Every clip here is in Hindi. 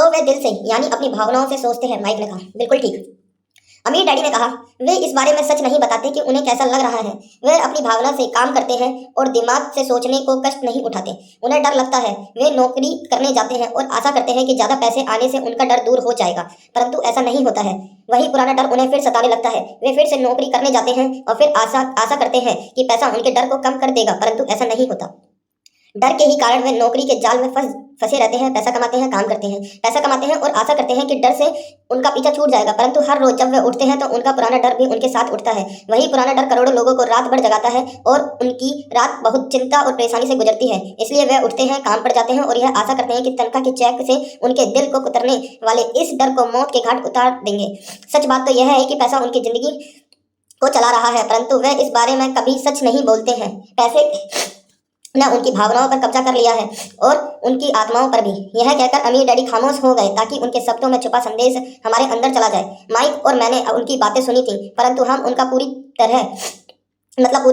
तो वे दिल से यानी अपनी भावनाओं से सोचते हैं, माइक ने कहा। बिल्कुल ठीक, अमीर डैडी ने कहा। वे इस बारे में सच नहीं बताते कि उन्हें कैसा लग रहा है। वे अपनी भावना से काम करते हैं और दिमाग से सोचने को कष्ट नहीं उठाते। उन्हें डर लगता है। वे नौकरी करने जाते हैं और आशा करते हैं कि ज़्यादा पैसे आने से उनका डर दूर हो जाएगा, परंतु ऐसा नहीं होता है। वही पुराना डर उन्हें फिर सताने लगता है। वे फिर से नौकरी करने जाते हैं और फिर आशा करते हैं कि पैसा उनके डर को कम कर देगा, परंतु ऐसा नहीं होता। डर के ही कारण वे नौकरी के जाल में फंसे रहते हैं। पैसा कमाते हैं, काम करते हैं, पैसा कमाते हैं और आशा करते हैं कि डर से उनका पीछा छूट जाएगा, परंतु हर रोज जब वे उठते हैं तो उनका पुराना डर भी उनके साथ उठता है। वही पुराना डर करोड़ों लोगों को रात भर जगाता है और उनकी रात बहुत चिंता और परेशानी से गुजरती है। इसलिए वे उठते हैं, काम पर जाते हैं और यह आशा करते हैं कि तनख्वाह के चेक से उनके दिल को कुतरने वाले इस डर को मौत के घाट उतार देंगे। सच बात तो यह है कि पैसा उनकी जिंदगी को चला रहा है, परंतु वे इस बारे में कभी सच नहीं बोलते हैं। पैसे ने उनकी भावनाओं पर कब्जा कर लिया है और उनकी आत्माओं पर भी। यह कहकर अमीर डैडी खामोश हो गए ताकि उनके शब्दों में छुपा संदेश हमारे अंदर चला जाए। माइक और मैंने उनकी बातें सुनी थी, परंतु हम उनका पूरी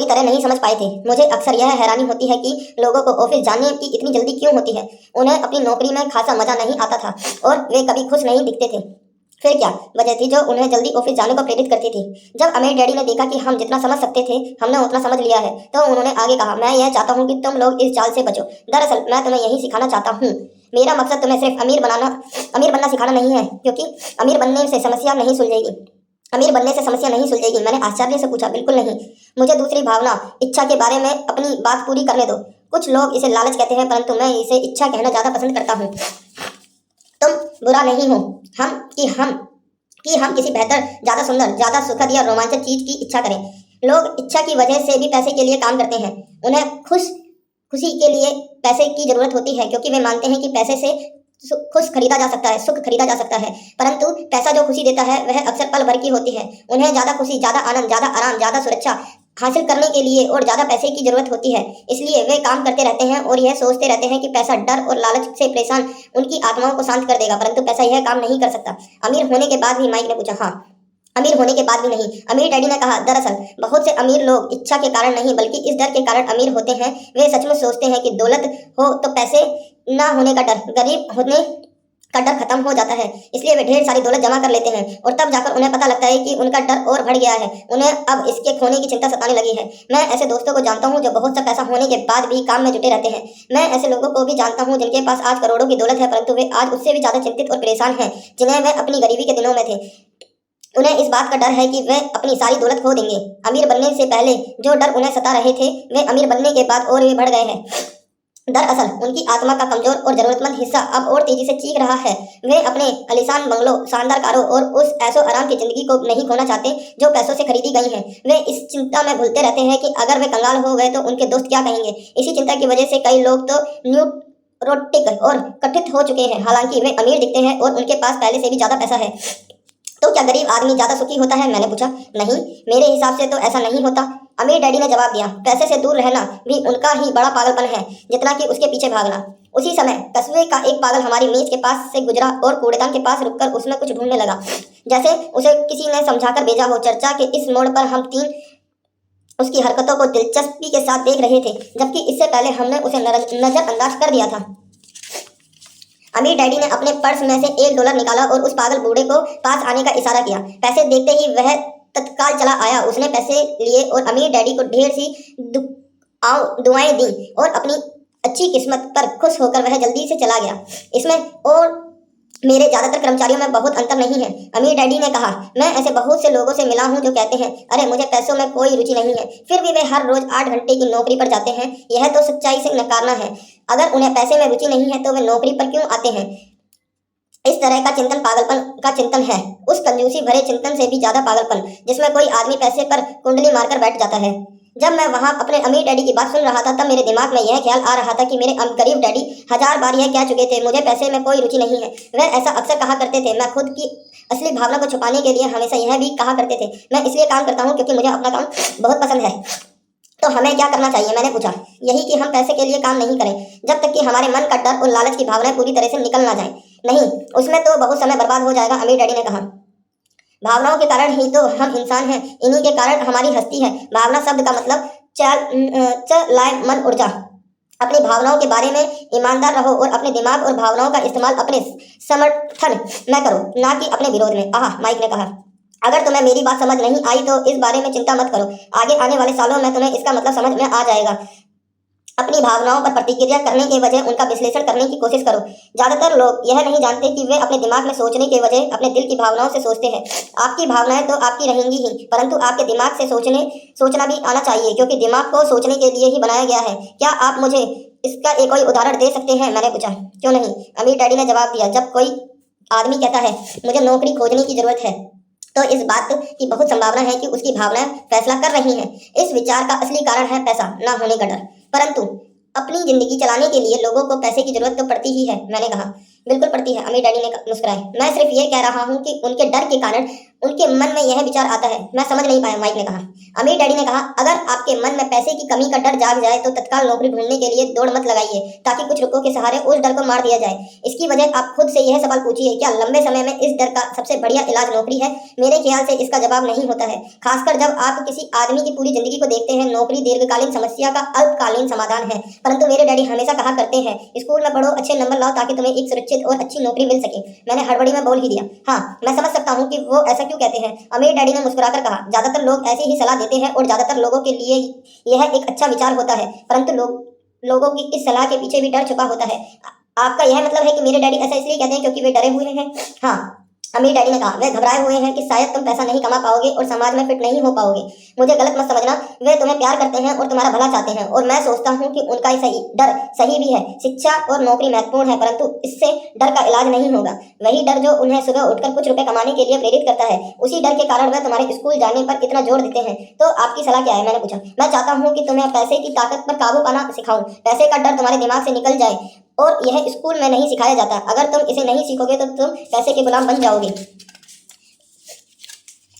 तरह नहीं समझ पाए थे। मुझे अक्सर यह हैरानी होती है कि लोगों को ऑफिस जाने की इतनी जल्दी क्यों होती है। उन्हें अपनी नौकरी में खासा मजा नहीं आता था और वे कभी खुश नहीं दिखते थे। फिर क्या वजह थी जो उन्हें जल्दी ऑफिस जाने को प्रेरित करती थी? जब अमीर डैडी ने देखा कि हम जितना समझ सकते थे हमने उतना समझ लिया है, तो उन्होंने आगे कहा, मैं यह चाहता हूँ कि तुम लोग इस जाल से बचो। दरअसल मैं तुम्हें यही सिखाना चाहता हूँ। मेरा मकसद तुम्हें सिर्फ अमीर बनना सिखाना नहीं है, क्योंकि अमीर बनने से समस्या नहीं सुलझेगी। मैंने आश्चर्य से पूछा। बिल्कुल नहीं, मुझे दूसरी भावना, इच्छा के बारे में अपनी बात पूरी करने दो। कुछ लोग इसे लालच कहते हैं, परंतु मैं इसे इच्छा कहना ज्यादा पसंद करता हूँ। तुम बुरा नहीं हो हम किसी बेहतर, ज्यादा सुंदर, ज्यादा सुखद या रोमांचक चीज की इच्छा करें। लोग इच्छा की वजह से भी पैसे के लिए काम करते हैं। उन्हें खुशी के लिए पैसे की जरूरत होती है, क्योंकि वे मानते हैं कि पैसे से सुख खरीदा जा सकता है, परंतु पैसा जो खुशी देता है वह अक्सर पल भर की होती है। उन्हें ज्यादा खुशी, ज्यादा आनंद, ज्यादा आराम, ज्यादा सुरक्षा हासिल करने के लिए और ज्यादा पैसे की जरूरत होती है। इसलिए वे काम करते रहते हैं और यह सोचते रहते हैं कि पैसा डर और लालच से परेशान उनकी आत्माओं को शांत कर देगा, परंतु पैसा यह काम नहीं कर सकता। अमीर होने के बाद भी? माइक ने पूछा। हाँ, अमीर होने के बाद भी नहीं, अमीर डैडी ने कहा। दरअसल बहुत से अमीर लोग इच्छा के कारण नहीं बल्कि इस डर के कारण अमीर होते हैं। वे सचमुच सोचते हैं कि दौलत हो तो पैसे ना होने का डर, गरीब होने का डर खत्म हो जाता है। इसलिए वे ढेर सारी दौलत जमा कर लेते हैं और तब जाकर उन्हें पता लगता है कि उनका डर और बढ़ गया है। उन्हें अब इसके खोने की चिंता सताने लगी है। मैं ऐसे दोस्तों को जानता हूँ जो बहुत सा पैसा होने के बाद भी काम में जुटे रहते हैं। मैं ऐसे लोगों को भी जानता हूँ जिनके पास आज करोड़ों की दौलत है, परंतु वे आज उससे भी ज्यादा चिंतित और परेशान हैं जिन्हें वे अपनी गरीबी के दिनों में थे। उन्हें इस बात का डर है कि वे अपनी सारी दौलत खो देंगे। अमीर बनने से पहले जो डर उन्हें सता रहे थे वे अमीर बनने के बाद और भी बढ़ गए हैं। दरअसल उनकी आत्मा का कमजोर और जरूरतमंद हिस्सा अब और तेजी से चीख रहा है। वे अपने आलीशान बंगलों, शानदार कारों और उस ऐशो आराम की जिंदगी को नहीं खोना चाहते जो पैसों से खरीदी गई है। वे इस चिंता में भूलते रहते हैं कि अगर वे कंगाल हो गए तो उनके दोस्त क्या कहेंगे। इसी चिंता की वजह से कई लोग तो न्यूरोटिक और कथित हो चुके हैं। हालांकि वे अमीर दिखते हैं और उनके पास पहले से भी ज्यादा पैसा है। तो क्या गरीब आदमी ज्यादा सुखी होता है? मैंने पूछा। नहीं, मेरे हिसाब से तो ऐसा नहीं होता, अमीर डैडी ने जवाब दिया। पैसे से दूर रहना भी उनका ही बड़ा पागलपन है जितना कि उसके पीछे भागना। उसी समय कस्बे का एक पागल हमारी मेज के पास से गुजरा और कूड़ेदान के पास रुककर उसमें कुछ ढूंढने लगा, जैसे उसे किसी ने समझाकर भेजा हो। चर्चा के इस मोड़ पर हम तीन उसकी हरकतों को दिलचस्पी के साथ देख रहे थे, जबकि इससे पहले हमने उसे नजरअंदाज कर दिया था। अमीर डैडी ने अपने पर्स में से $1 निकाला और उस पागल बूढ़े को पास आने का इशारा किया। पैसे देखते ही वह तत्काल चला आया। उसने पैसे लिए और अमीर डैडी को ढेर सी दुआएं दी और अपनी अच्छी किस्मत पर खुश होकर वह जल्दी से चला गया। इसमें और मेरे ज्यादातर कर्मचारियों में बहुत अंतर नहीं है, अमीर डैडी ने कहा। मैं ऐसे बहुत से लोगों से मिला हूँ जो कहते हैं, अरे मुझे पैसों में कोई रुचि नहीं है, फिर भी वे हर रोज 8 घंटे की नौकरी पर जाते हैं। यह तो सच्चाई से नकारना है। अगर उन्हें पैसे में रुचि नहीं है तो वे नौकरी पर क्यों आते हैं? इस तरह का चिंतन पागलपन का चिंतन है, उस कंजूसी भरे चिंतन से भी ज्यादा पागलपन जिसमें कोई आदमी पैसे पर कुंडली मारकर बैठ जाता है। जब मैं वहां अपने अमीर डैडी की बात सुन रहा था तब मेरे दिमाग में यह ख्याल आ रहा था कि मेरे गरीब डैडी 1000 बार यह कह चुके थे, मुझे पैसे में कोई रुचि नहीं है। वह ऐसा अक्सर कहा करते थे। मैं खुद की असली भावना को छुपाने के लिए हमेशा यह भी कहा करते थे, मैं इसलिए काम करता हूँ क्योंकि मुझे अपना काम बहुत पसंद है। तो हमें क्या करना चाहिए? मैंने पूछा। यही कि हम पैसे के लिए काम नहीं करें जब तक कि हमारे मन का डर और लालच की भावनाएं पूरी तरह से निकल ना जाए। नहीं, उसमें तो बहुत समय बर्बाद हो जाएगा, अमीर डैडी ने कहा। भावनाओं के कारण ही तो हम इंसान हैं, इन्हीं के कारण हमारी हस्ती है। भावना शब्द का मतलब चलायमान ऊर्जा। अपनी भावनाओं के बारे में ईमानदार रहो और अपने दिमाग और भावनाओं का इस्तेमाल अपने समर्थन में करो, ना कि अपने विरोध में। माइक ने कहा। अगर तुम्हें मेरी बात समझ नहीं आई तो इस बारे में चिंता मत करो, आगे आने वाले सालों में तुम्हें इसका मतलब समझ में आ जाएगा। अपनी भावनाओं पर प्रतिक्रिया करने के बजाय उनका विश्लेषण करने की कोशिश करो। ज्यादातर लोग यह नहीं जानते कि वे अपने दिमाग में सोचने के बजाय अपने दिल की भावनाओं से सोचते हैं। आपकी भावनाएं तो आपकी रहेंगी ही, परंतु आपके दिमाग से सोचना भी आना चाहिए, क्योंकि दिमाग को सोचने के लिए ही बनाया गया है। क्या आप मुझे इसका एक कोई उदाहरण दे सकते हैं? मैंने पूछा। क्यों नहीं, अमीर डैडी ने जवाब दिया। जब कोई आदमी कहता है मुझे नौकरी खोजने की जरूरत है, तो इस बात की बहुत संभावना है कि उसकी भावनाएं फैसला कर रही हैं। इस विचार का असली कारण है पैसा ना होने का डर। परंतु अपनी जिंदगी चलाने के लिए लोगों को पैसे की जरूरत तो पड़ती ही है। मैंने कहा। बिल्कुल पड़ती है, अमीर डैडी ने मुस्कुराए। मैं सिर्फ ये कह रहा हूँ कि उनके डर के कारण उनके मन में यह विचार आता है। मैं समझ नहीं पाया, माइक ने कहा। अमीर डैडी ने कहा, अगर आपके मन में पैसे की कमी का डर जाग जाए तो तत्काल नौकरी ढूंढने के लिए दौड़ मत लगाइए, ताकि कुछ रुपयों के सहारे उस डर को मार दिया जाए। इसकी वजह आप खुद से यह सवाल पूछिए, क्या लंबे समय में इस डर का सबसे बढ़िया इलाज नौकरी है? मेरे ख्याल से इसका जवाब नहीं होता है, खासकर जब आप किसी आदमी की पूरी जिंदगी को देखते हैं। नौकरी दीर्घकालीन समस्या का अल्पकालीन समाधान है। परंतु मेरे डैडी हमेशा कहा करते हैं, स्कूल में पढ़ो, अच्छे नंबर लाओ, ताकि तुम्हें एक सुरक्षित और अच्छी नौकरी मिल सके। मैंने हड़बड़ी में बोल ही दिया, हाँ मैं समझ सकता हूँ कि वो ऐसा क्यों कहते हैं। अमीर डैडी ने मुस्कुराकर कहा, ज्यादातर लोग ऐसे ही सलाह देते हैं और ज्यादातर लोगों के लिए यह एक अच्छा विचार होता है, परंतु लोगों की इस सलाह के पीछे भी डर छुपा होता है। आपका यह मतलब है कि मेरे डैडी ऐसा इसलिए कहते हैं क्योंकि वे डरे हुए हैं? हाँ, अमीर डैडी ने कहा। वे घबराए हुए हैं कि शायद तुम पैसा नहीं कमा पाओगे और समाज में फिट नहीं हो पाओगे। मुझे गलत मत समझना, वे तुम्हें प्यार करते हैं और तुम्हारा भला चाहते हैं, और मैं सोचता हूँ कि उनका डर सही भी है। शिक्षा और नौकरी महत्वपूर्ण है, परंतु इससे डर का इलाज नहीं होगा। वही डर जो उन्हें सुबह उठकर कुछ रुपए कमाने के लिए प्रेरित करता है, उसी डर के कारण वे तुम्हारे स्कूल जाने पर इतना जोर देते हैं। तो आपकी सलाह क्या है? मैंने पूछा। मैं चाहता हूँ कि तुम्हें पैसे की ताकत पर काबू पाना सिखाऊं। पैसे का डर तुम्हारे दिमाग से निकल जाए, और यह स्कूल में नहीं सिखाया जाता। अगर तुम इसे नहीं सीखोगे तो तुम पैसे के गुलाम बन जाओगे।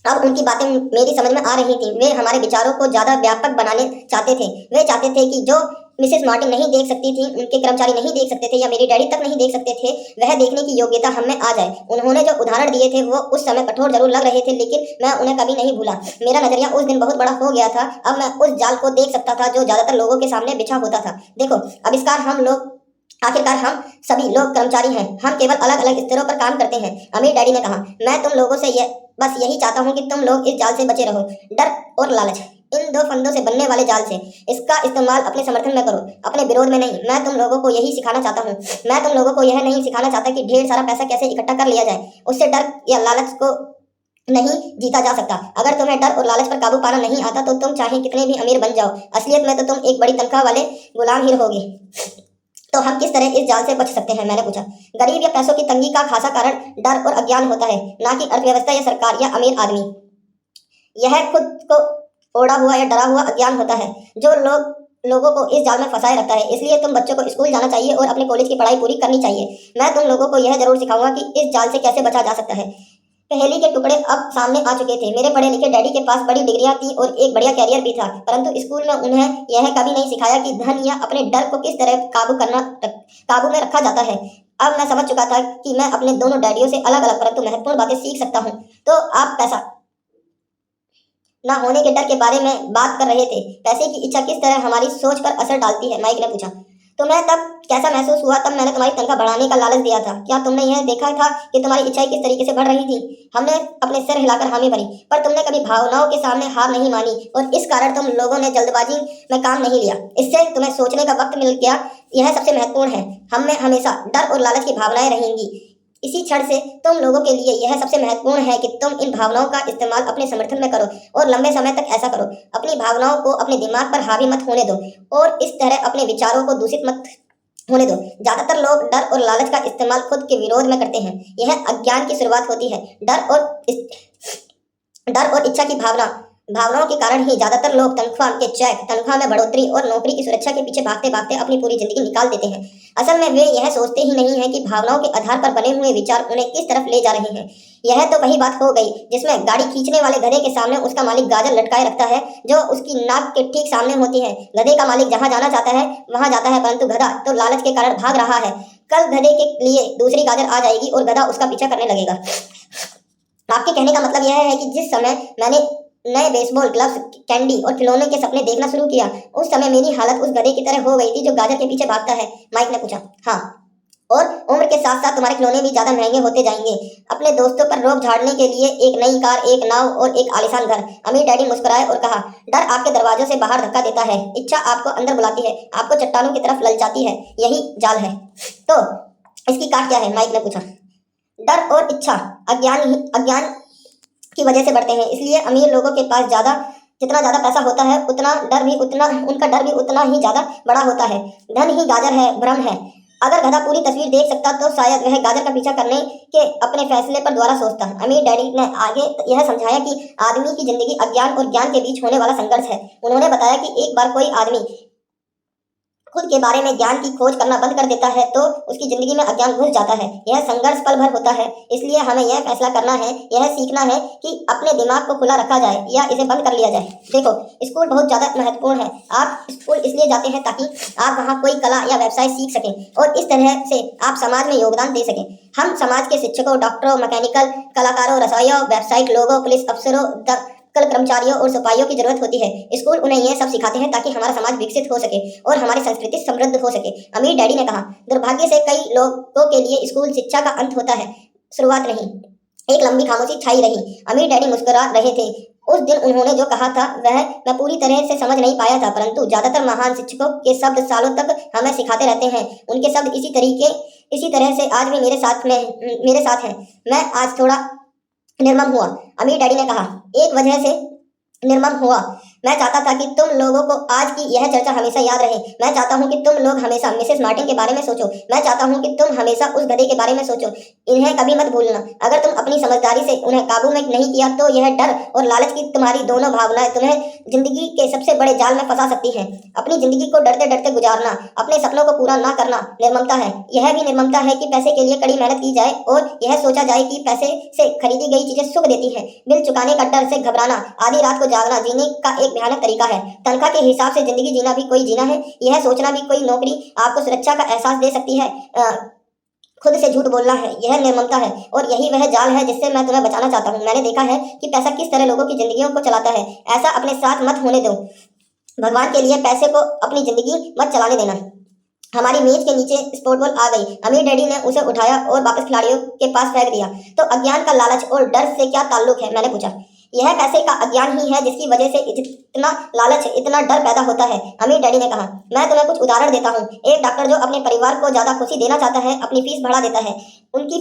अब उनकी बातें मेरी समझ में आ रही थी। वे हमारे विचारों को ज्यादा व्यापक बनाने चाहते थे। वे चाहते थे कि जो मिसेस मार्टिन नहीं देख सकती थी, उनके कर्मचारी नहीं देख सकते थे, या मेरे डैडी तक नहीं देख सकते थे, वह देखने की योग्यता हम में आ जाए। उन्होंने जो उदाहरण दिए थे वो उस समय कठोर जरूर लग रहे थे, लेकिन मैं उन्हें कभी नहीं भूला। मेरा नजरिया उस दिन बहुत बड़ा हो गया था। अब मैं उस जाल को देख सकता था जो ज्यादातर लोगों के सामने बिछा होता था। देखो, आखिरकार हम सभी लोग कर्मचारी हैं। हम केवल अलग अलग स्तरों पर काम करते हैं। अमीर डैडी ने कहा, मैं तुम लोगों से बस यही चाहता हूँ कि तुम लोग इस जाल से बचे रहो, डर और लालच, इन दो फंदों से बनने वाले जाल से। इसका इस्तेमाल अपने समर्थन में करो, अपने विरोध में नहीं। मैं तुम लोगों को यही सिखाना चाहता हूँ। मैं तुम लोगों को यह नहीं सिखाना चाहता कि ढेर सारा पैसा कैसे इकट्ठा कर लिया जाए। उससे डर या लालच को नहीं जीता जा सकता। अगर तुम्हें डर और लालच पर काबू पाना नहीं आता तो तुम चाहे कितने भी अमीर बन जाओ, असलियत में तो तुम एक बड़ी तनख्वाह वाले गुलाम ही रहोगे। तो हम किस तरह इस जाल से बच सकते हैं? मैंने पूछा। गरीब या पैसों की तंगी का खासा कारण डर और अज्ञान होता है, ना कि अर्थव्यवस्था या सरकार या अमीर आदमी। यह खुद को ओढ़ा हुआ या डरा हुआ अज्ञान होता है जो लोगों को इस जाल में फंसाए रखता है। इसलिए तुम बच्चों को स्कूल जाना चाहिए और अपने कॉलेज की पढ़ाई पूरी करनी चाहिए। मैं तुम लोगों को यह जरूर सिखाऊंगा कि इस जाल से कैसे बचा जा सकता है। पहेली के टुकड़े अब सामने आ चुके थे। मेरे पढ़े लिखे डैडी के पास बड़ी डिग्रियां थी और एक बढ़िया कैरियर भी था, परंतु स्कूल में उन्हें यह कभी नहीं सिखाया कि धन या अपने डर को किस तरह काबू में रखा जाता है। अब मैं समझ चुका था कि मैं अपने दोनों डैडियों से अलग अलग परंतु महत्वपूर्ण बातें सीख सकता हूँ। तो आप पैसा ना होने के डर के बारे में बात कर रहे थे। पैसे की इच्छा किस तरह हमारी सोच पर असर डालती है? माइक ने पूछा। तो मैं तब कैसा महसूस हुआ? तब मैंने तुम्हारी तनख्वाह बढ़ाने का लालच दिया था। क्या तुमने यह देखा था कि तुम्हारी इच्छाएं किस तरीके से बढ़ रही थी? हमने अपने सिर हिलाकर हामी भरी, पर तुमने कभी भावनाओं के सामने हार नहीं मानी, और इस कारण तुम लोगों ने जल्दबाजी में काम नहीं लिया। इससे तुम्हें सोचने का वक्त मिल गया। यह सबसे महत्वपूर्ण है। हम में हमेशा डर और लालच की भावनाएं रहेंगी। इसी क्षण से तुम लोगों के लिए यह सबसे महत्वपूर्ण है कि तुम इन भावनाओं का इस्तेमाल अपने समर्थन में करो, और लंबे समय तक ऐसा करो। अपनी भावनाओं को अपने दिमाग पर हावी मत होने दो, और इस तरह अपने विचारों को दूषित मत होने दो। ज्यादातर लोग डर और लालच का इस्तेमाल खुद के विरोध में करते हैं। यह अज्ञान की शुरुआत होती है। डर और इच्छा की भावनाओं के कारण ही ज्यादातर लोग तनख्वाह में बढ़ोतरी और नौकरी की सुरक्षा के पीछे भागते भागते अपनी पूरी जिंदगी निकाल देते हैं। असल में वे यह सोचते ही नहीं है कि भावनाओं के आधार पर बने हुए विचार उन्हें किस तरफ ले जा रहे हैं। यह तो वही बात हो गई जिसमें गाड़ी खींचने वाले गधे के सामने उसका मालिक गाजर लटकाए रखता है जो उसकी नाक के ठीक सामने होती है। गधे का मालिक जहां जाना चाहता है वहां जाता है, परंतु गधा तो लालच के कारण भाग रहा है। कल गधे के लिए दूसरी गाजर आ जाएगी और गधा उसका पीछा करने लगेगा। आपके कहने का मतलब यह है कि जिस समय मैंने नए बेसबॉल ग्लव्स, कैंडी और खिलौने के सपने देखना शुरू किया। उस समय मेरी हालत उस गधे की तरह हो गई थी जो गाजर के पीछे भागता है। माइक ने पूछा। हाँ, और उम्र के साथ साथ तुम्हारे खिलौने भी ज्यादा महंगे होते जाएंगे। अपने दोस्तों पर रोब झाड़ने के लिए एक नई कार, एक नाव और एक आलीशान घर। अमीर डैडी मुस्कुराए और कहा, डर आपके दरवाजों से बाहर धक्का देता है, इच्छा आपको अंदर बुलाती है, आपको चट्टानों की तरफ ललचाती है, यही जाल है। तो इसकी काट क्या है? माइक ने पूछा। डर और इच्छा अज्ञान की वजह से बढ़ते हैं। इसलिए अमीर लोगों के पास जितना ज्यादा पैसा होता है उनका डर भी उतना ही ज्यादा बड़ा होता है। धन ही गाजर है, भ्रम है। अगर गधा पूरी तस्वीर देख सकता तो शायद वह गाजर का पीछा करने के अपने फैसले पर दोबारा सोचता। अमीर डैडी ने आगे यह समझाया कि आदमी की जिंदगी अज्ञान और ज्ञान के बीच होने वाला संघर्ष है। उन्होंने बताया कि एक बार कोई आदमी खुद के बारे में ज्ञान की खोज करना बंद कर देता है तो उसकी जिंदगी में अज्ञान घुस जाता है। यह संघर्ष पल भर होता है। इसलिए हमें यह फैसला करना है, यह सीखना है कि अपने दिमाग को खुला रखा जाए या इसे बंद कर लिया जाए। देखो, स्कूल बहुत ज्यादा महत्वपूर्ण है। आप स्कूल इसलिए जाते हैं ताकि आप वहाँ कोई कला या व्यवसाय सीख सकें और इस तरह से आप समाज में योगदान दे सकें। हम समाज के शिक्षकों, डॉक्टरों, मैकेनिकल कलाकारों, रसोइयों, व्यावसायिक लोगों, पुलिस अफसरों, कल कर्मचारियों और सिपाहियों की जरूरत होती है। स्कूल उन्हें यह सब सिखाते हैं ताकि हमारा समाज विकसित हो सके और हमारी संस्कृति समृद्ध हो सके। अमीर डैडी ने कहा। दुर्भाग्य से कई लोगों के लिए स्कूल शिक्षा का अंत होता है, शुरुआत नहीं। एक लंबी खामोशी छाई रही। अमीर डैडी मुस्कुरा रहे थे। उस दिन उन्होंने जो कहा था वह मैं पूरी तरह से समझ नहीं पाया था, परंतु ज्यादातर महान शिक्षकों के शब्द सालों तक हमें सिखाते रहते हैं। उनके शब्द इसी तरह से आज भी मेरे साथ हैं। मैं आज थोड़ा निर्मम हुआ, अमीर डैडी ने कहा। एक वजह से निर्मम हुआ। मैं चाहता था कि तुम लोगों को आज की यह चर्चा हमेशा याद रहे। मैं चाहता हूँ कि तुम लोग हमेशा मिसेस मार्टिन के बारे में सोचो। मैं चाहता हूँ कि तुम हमेशा उस गधे के बारे में सोचो। इन्हें कभी मत भूलना। अगर तुम अपनी समझदारी से उन्हें काबू में नहीं किया तो यह डर और लालच की तुम्हारी दोनों भावनाएं तुम्हें जिंदगी के सबसे बड़े जाल में फंसा सकती हैं। अपनी जिंदगी को डरते डरते गुजारना, अपने सपनों को पूरा ना करना निर्ममता है। यह भी निर्ममता है कि पैसे के लिए कड़ी मेहनत की जाए और यह सोचा जाए कि पैसे से खरीदी गई चीजें सुख देती हैं। बिल चुकाने का डर से घबराना, आधी रात को जागना जीने का एक भयानक तरीका है। तनख्वाह के हिसाब से जिंदगी जीना भी कोई जीना है। यह सोचना भी कोई नौकरी आपको सुरक्षा का एहसास दे सकती है। खुद से झूठ बोलना है, यह निर्ममता है और यही वह जाल है जिससे मैं तुम्हें बचाना चाहता हूँ। मैंने देखा है कि पैसा किस तरह लोगों की जिंदगियों को चलाता है। ऐसा अपने साथ मत होने दो। भगवान के लिए पैसे को अपनी जिंदगी मत चलाने देना। हमारी मेज के नीचे स्पोर्ट बॉल आ गई। अमीर डैडी ने उसे उठाया और वापस खिलाड़ियों के पास फेंक दिया। तो अज्ञान का लालच और डर से क्या ताल्लुक है? मैंने पूछा। यह पैसे का अज्ञान ही है जिसकी वजह से इतना लालच, इतना डर पैदा होता है, अमीर डैडी ने कहा। मैं तुम्हें कुछ उदाहरण देता हूँ। एक डॉक्टर जो अपने परिवार को ज्यादा खुशी देना चाहता है अपनी फीस बढ़ा देता है। उसकी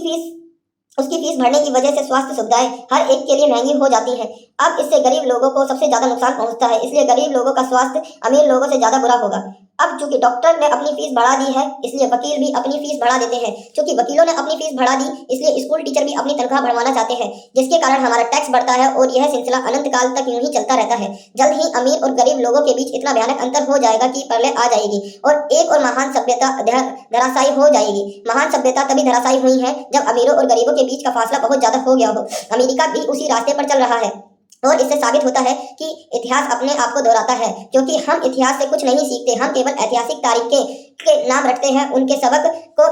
फीस बढ़ने की वजह से स्वास्थ्य सुविधाएं हर एक के लिए महंगी हो जाती हैं। अब इससे गरीब लोगों को सबसे ज्यादा नुकसान पहुंचता है। इसलिए गरीब लोगों का स्वास्थ्य अमीर लोगों से ज्यादा बुरा होगा। अब चूंकि डॉक्टर ने अपनी फीस बढ़ा दी है इसलिए वकील भी अपनी फीस बढ़ा देते हैं। क्योंकि वकीलों ने अपनी फीस बढ़ा दी इसलिए स्कूल टीचर भी अपनी तनख्वाह बढ़वाना चाहते हैं, जिसके कारण हमारा टैक्स बढ़ता है और यह सिलसिला अनंत काल तक यूं ही चलता रहता है। जल्द ही अमीर और गरीब लोगों के बीच इतना भयानक अंतर हो जाएगा कि प्रलय आ जाएगी और एक और महान सभ्यता धराशायी हो जाएगी। महान सभ्यता तभी धराशायी हुई है जब अमीरों और गरीबों के बीच का फासला बहुत ज्यादा हो गया हो। अमेरिका भी उसी रास्ते पर चल रहा है और इससे साबित होता है कि इतिहास अपने आप को दोहराता है। क्योंकि हम इतिहास से कुछ नहीं सीखते, हम केवल ऐतिहासिक तारीख के नाम रखते हैं, उनके सबक को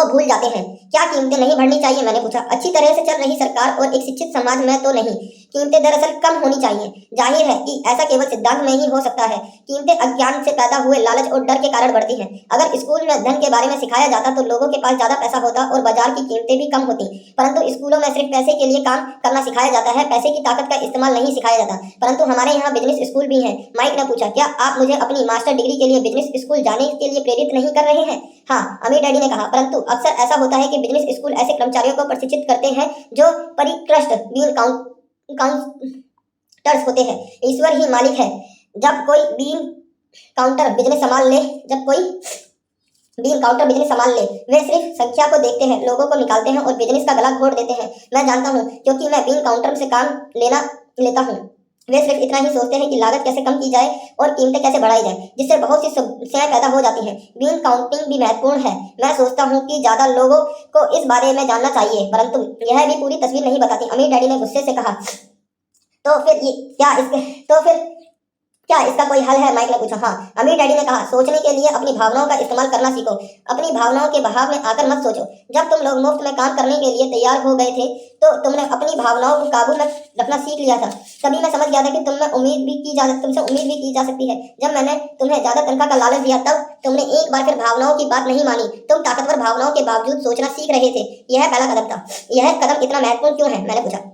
भूल जाते हैं। क्या कीमतें नहीं बढ़नी चाहिए? मैंने पूछा। अच्छी तरह से चल रही सरकार और एक शिक्षित समाज में तो नहीं। कीमतें दरअसल कम होनी चाहिए। जाहिर है कि ऐसा केवल सिद्धांत में ही हो सकता है। कीमतें अज्ञान से पैदा हुए लालच और डर के कारण बढ़ती हैं। अगर स्कूल में धन के बारे में सिखाया जाता तो लोगों के पास ज्यादा पैसा होता और बाजार की कीमतें भी कम होती। परंतु स्कूलों में सिर्फ पैसे के लिए काम करना सिखाया जाता है, पैसे की ताकत का इस्तेमाल नहीं सिखाया जाता। परंतु हमारे यहाँ बिजनेस स्कूल भी है। माइक ने पूछा। क्या आप मुझे अपनी मास्टर डिग्री के लिए बिजनेस स्कूल जाने के लिए प्रेरित नहीं कर रहे हैं? हाँ, अमीर डैडी ने कहा। परंतु अक्सर ऐसा होता है कि बिजनेस स्कूल ऐसे कर्मचारियों को प्रशिक्षित करते हैं जो परिष्कृत बीन काउंटर्स होते हैं। ईश्वर ही मालिक है। जब कोई बीन काउंटर बिजनेस संभाल ले वे सिर्फ संख्या को देखते हैं, लोगों को निकालते हैं और बिजनेस का गला घोट देते हैं। मैं जानता हूँ क्योंकि मैं बीन काउंटर से काम लेता हूँ। वे सिर्फ इतना ही सोचते हैं कि लागत कैसे कम की जाए और कीमतें कैसे बढ़ाई जाए, जिससे बहुत सी समस्याएं पैदा हो जाती हैं। बीन काउंटिंग भी महत्वपूर्ण है। मैं सोचता हूँ कि ज्यादा लोगों को इस बारे में जानना चाहिए, परंतु यह भी पूरी तस्वीर नहीं बताती। अमीर डैडी ने गुस्से से कहा। तो फिर क्या इसका कोई हल है? माइक ने पूछा। हाँ, अमीर डैडी ने कहा, सोचने के लिए अपनी भावनाओं का इस्तेमाल करना सीखो। अपनी भावनाओं के बहाव में आकर मत सोचो। जब तुम लोग मुफ्त में काम करने के लिए तैयार हो गए थे तो तुमने अपनी भावनाओं को काबू में रखना सीख लिया था। तभी मैं समझ गया था कि तुमसे उम्मीद भी की जा सकती है। जब मैंने तुम्हें ज्यादा तनख्वाह का लालच दिया तब तुमने एक बार फिर भावनाओं की बात नहीं मानी। तुम ताकतवर भावनाओं के बावजूद सोचना सीख रहे थे। यह पहला कदम था। यह कदम इतना महत्वपूर्ण क्यों है? मैंने पूछा।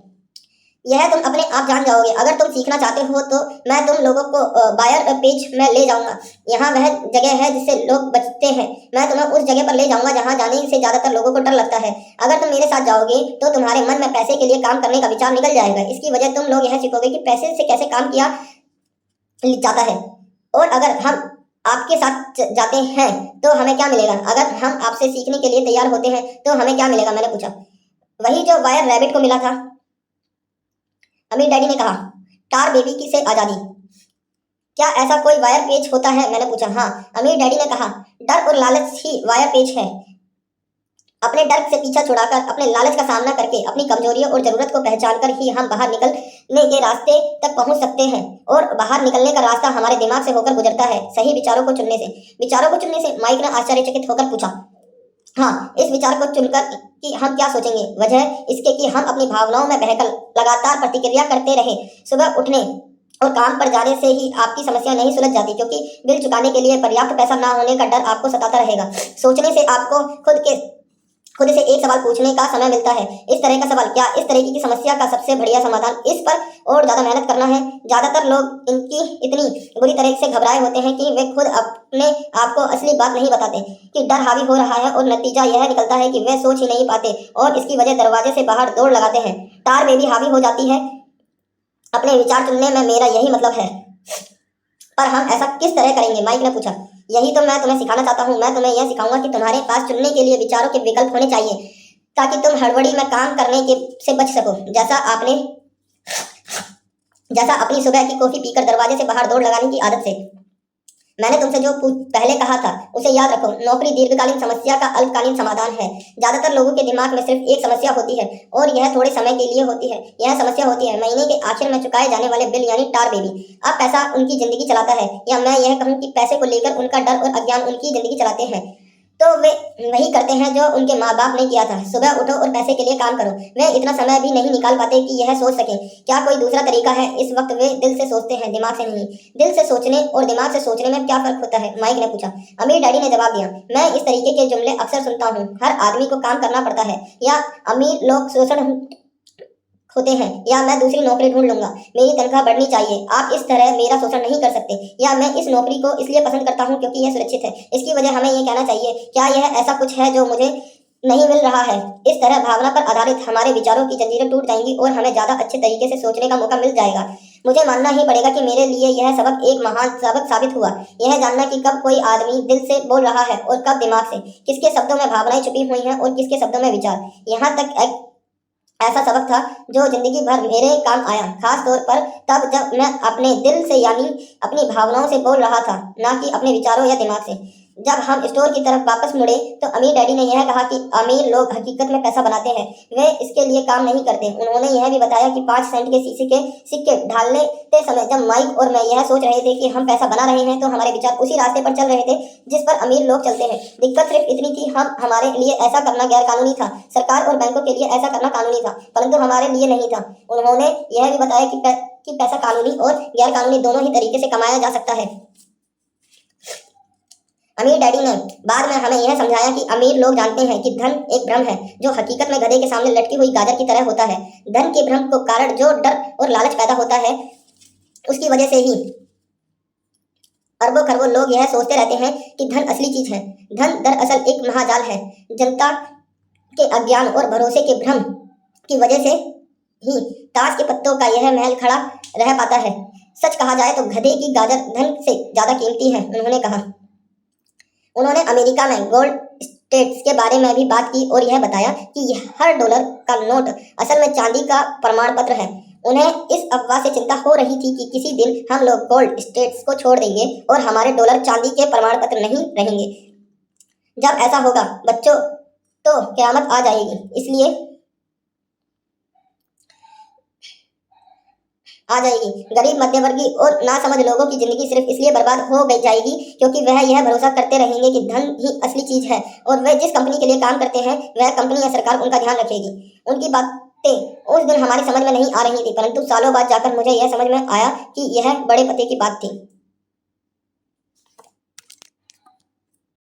यह तुम अपने आप जान जाओगे। अगर तुम सीखना चाहते हो तो मैं तुम लोगों को बायर पेज में ले जाऊंगा। यहाँ वह जगह है जिससे लोग बचते हैं। मैं तुम्हें उस जगह पर ले जाऊंगा जहाँ जाने से ज्यादातर लोगों को डर लगता है। अगर तुम मेरे साथ जाओगे तो तुम्हारे मन में पैसे के लिए काम करने का विचार निकल जाएगा। इसकी वजह तुम लोग यह सीखोगे कि पैसे से कैसे काम किया जाता है। और अगर हम आपके साथ जाते हैं तो हमें क्या मिलेगा? अगर हम आपसे सीखने के लिए तैयार होते हैं तो हमें क्या मिलेगा? मैंने पूछा। वही जो वायर रैबिट को मिला था, अमीर डैडी ने कहा। टार बेबी की से आजादी। क्या ऐसा कोई वायर पेज होता है? मैंने पूछा। हाँ, अमीर डैडी ने कहा। डर और लालच ही वायर पेज है। अपने डर से पीछा छुड़ाकर, अपने लालच का सामना करके, अपनी कमजोरियों और जरूरत को पहचान कर ही हम बाहर निकलने के रास्ते तक पहुंच सकते हैं। और बाहर निकलने का रास्ता हमारे दिमाग से होकर गुजरता है, सही विचारों को चुनने से। विचारों को चुनने से? माइक ने आश्चर्यचकित होकर पूछा। हाँ, इस विचार को चुनकर कि हम क्या सोचेंगे। वजह इसके कि हम अपनी भावनाओं में बहकर लगातार प्रतिक्रिया करते रहे। सुबह उठने और काम पर जाने से ही आपकी समस्या नहीं सुलझ जाती, क्योंकि बिल चुकाने के लिए पर्याप्त पैसा ना होने का डर आपको सताता रहेगा। सोचने से आपको खुद से एक सवाल पूछने का समय मिलता है। इस तरह का सवाल, क्या इस तरह की समस्या का सबसे बढ़िया समाधान इस पर और ज्यादा मेहनत करना है? ज्यादातर लोग इनकी इतनी बुरी तरह से घबराए होते हैं कि वे खुद अपने आप को असली बात नहीं बताते कि डर हावी हो रहा है, और नतीजा यह निकलता है कि वे सोच ही नहीं पाते और इसकी वजह दरवाजे से बाहर दौड़ लगाते हैं। टार बेबी हावी हो जाती है। अपने विचार चुनने में मेरा यही मतलब है। पर हम ऐसा किस तरह करेंगे? माइक ने पूछा। यही तो मैं तुम्हें सिखाना चाहता हूँ। मैं तुम्हें यह सिखाऊंगा कि तुम्हारे पास चुनने के लिए विचारों के विकल्प होने चाहिए, ताकि तुम हड़बड़ी में काम करने के से बच सको। जैसा अपनी सुबह की कॉफी पीकर दरवाजे से बाहर दौड़ लगाने की आदत से। मैंने तुमसे जो पहले कहा था उसे याद रखो। नौकरी दीर्घकालीन समस्या का अल्पकालीन समाधान है। ज्यादातर लोगों के दिमाग में सिर्फ एक समस्या होती है, और यह थोड़े समय के लिए होती है। यह समस्या होती है महीने के आखिर में चुकाए जाने वाले बिल, यानी टार बेबी। अब पैसा उनकी जिंदगी चलाता है, या मैं यह कहूँ कि पैसे को लेकर उनका डर और अज्ञान उनकी जिंदगी चलाते हैं। तो वे वही करते हैं जो उनके माँ बाप ने किया था। सुबह उठो और पैसे के लिए काम करो। वे इतना समय भी नहीं निकाल पाते कि यह सोच सकें। क्या कोई दूसरा तरीका है? इस वक्त वे दिल से सोचते हैं, दिमाग से नहीं। दिल से सोचने और दिमाग से सोचने में क्या फर्क होता है? माइक ने पूछा। अमीर डैडी ने जवाब दिया। मैं इस तरीके के जुमले अक्सर सुनता हूँ। हर आदमी को काम करना पड़ता है, या अमीर लोग शोषण होते हैं, या मैं दूसरी नौकरी ढूंढ लूंगा। मेरी तनख्वाह बढ़नी चाहिए। आप इस तरह मेरा शोषण नहीं कर सकते। या मैं इस नौकरी को इसलिए पसंद करता हूँ क्योंकि यह सुरक्षित है। इसकी वजह हमें यह कहना चाहिए, क्या यह ऐसा कुछ है जो मुझे नहीं मिल रहा है? इस तरह भावना पर आधारित हमारे विचारों की जंजीरें टूट जाएंगी और हमें ज्यादा अच्छे तरीके से सोचने का मौका मिल जाएगा। मुझे मानना ही पड़ेगा कि मेरे लिए यह सबक एक महान सबक साबित हुआ। यह जानना कि कब कोई आदमी दिल से बोल रहा है और कब दिमाग से, किसके शब्दों में भावनाएं छुपी हुई हैं और किसके शब्दों में विचार। यहाँ तक एक ऐसा सबक था जो जिंदगी भर मेरे काम आया, खास तौर पर तब जब मैं अपने दिल से, यानी अपनी भावनाओं से बोल रहा था, ना कि अपने विचारों या दिमाग से। जब हम स्टोर की तरफ वापस मुड़े तो अमीर डैडी ने यह कहा कि अमीर लोग हकीकत में पैसा बनाते हैं, वे इसके लिए काम नहीं करते। उन्होंने यह भी बताया कि 5 सेंट के शीशे के सिक्के ढालते समय जब माइक और मैं यह सोच रहे थे कि हम पैसा बना रहे हैं, तो हमारे विचार उसी रास्ते पर चल रहे थे जिस पर अमीर लोग चलते हैं। दिक्कत सिर्फ इतनी थी, हमारे लिए ऐसा करना गैर कानूनी था। सरकार और बैंकों के लिए ऐसा करना कानूनी था, परंतु हमारे लिए नहीं था। उन्होंने यह भी बताया कि पैसा कानूनी और गैर कानूनी दोनों ही तरीके से कमाया जा सकता है। अमीर डैडी ने बाद में हमें यह समझाया कि अमीर लोग जानते हैं कि धन एक भ्रम है जो हकीकत में गधे के सामने लटकी हुई गाजर की तरह होता है। धन के भ्रम को कारण जो डर और लालच पैदा होता है, उसकी वजह से ही अरबों खरबों लोग यह सोचते रहते हैं कि धन असली चीज है। धन दरअसल एक महाजाल है। जनता के अज्ञान और भरोसे के भ्रम की वजह से ही ताश के पत्तों का यह महल खड़ा रह पाता है। सच कहा जाए तो गधे की गाजर धन से ज्यादा कीमती है, उन्होंने कहा। उन्होंने अमेरिका में गोल्ड स्टेट्स के बारे में भी बात की और यह बताया कि हर डॉलर का नोट असल में चांदी का प्रमाण पत्र है। उन्हें इस अफवाह से चिंता हो रही थी कि किसी दिन हम लोग गोल्ड स्टेट्स को छोड़ देंगे और हमारे डॉलर चांदी के प्रमाण पत्र नहीं रहेंगे। जब ऐसा होगा बच्चों, तो क़यामत आ जाएगी। इसलिए आ जाएगी। गरीब, मध्यवर्गीय और नासमझ लोगों की जिंदगी सिर्फ इसलिए बर्बाद हो गई जाएगी क्योंकि वह यह भरोसा करते रहेंगे कि धन ही असली चीज है और वह जिस कंपनी के लिए काम करते हैं वह कंपनी या सरकार उनका ध्यान रखेगी। उनकी बातें उस दिन हमारी समझ में नहीं आ रही थी, परंतु सालों बाद जाकर मुझे यह समझ में आया कि यह बड़े पते की बात थी।